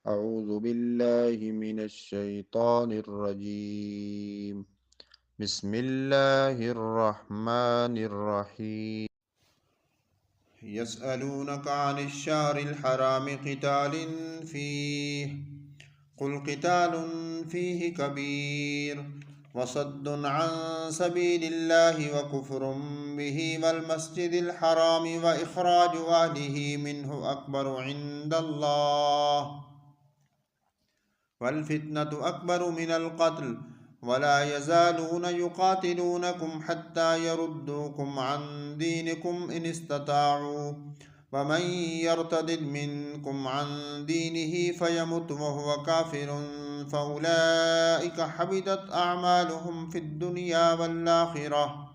أعوذ بالله من الشيطان الرجيم. بسم الله الرحمن الرحيم. يسألونك عن الشهر الحرام قتال فيه قل قتال فيه كبير وصد عن سبيل الله وكفر به والمسجد الحرام وإخراج أهله منه أكبر عند الله والفتنة أكبر من القتل ولا يزالون يقاتلونكم حتى يردوكم عن دينكم إن استطاعوا ومن يرتد منكم عن دينه فيمت وهو كافر فأولئك حبطت أعمالهم في الدنيا والآخرة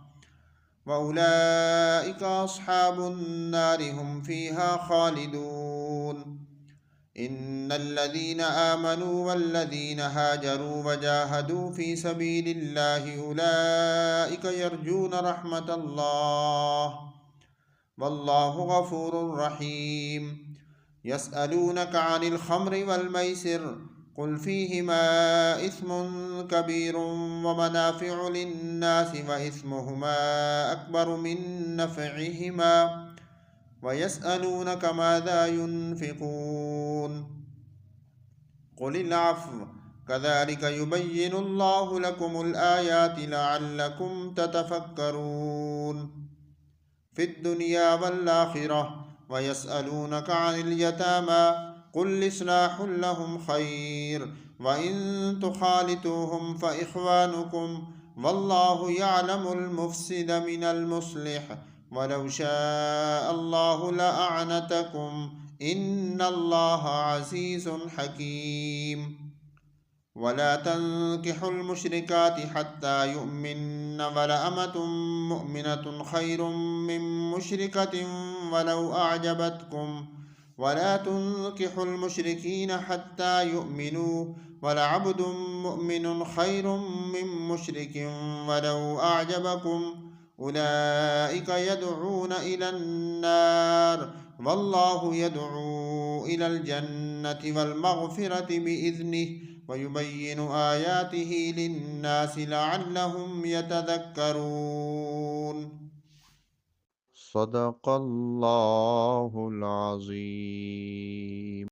وأولئك أصحاب النار هم فيها خالدون. إن الذين آمنوا والذين هاجروا وجاهدوا في سبيل الله أولئك يرجون رحمة الله والله غفور رحيم. يسألونك عن الخمر والميسر قل فيهما إثم كبير ومنافع للناس وإثمهما أكبر من نفعهما ويسألونك ماذا ينفقون قل العفو كذلك يبين الله لكم الآيات لعلكم تتفكرون في الدنيا والآخرة. ويسألونك عن اليتامى قل إصلاح لهم خير وإن تخالطوهم فإخوانكم والله يعلم المفسد من المصلح ولو شاء الله لأعنتكم إن الله عزيز حكيم. ولا تنكحوا المشركات حتى يؤمن ولأمة مؤمنة خير من مشركة ولو أعجبتكم ولا تنكحوا المشركين حتى يؤمنوا ولعبد مؤمن خير من مشرك ولو أعجبكم أولئك يدعون إلى النار والله يدعو إلى الجنة والمغفرة بإذنه ويبين آياته للناس لعلهم يتذكرون. صدق الله العظيم.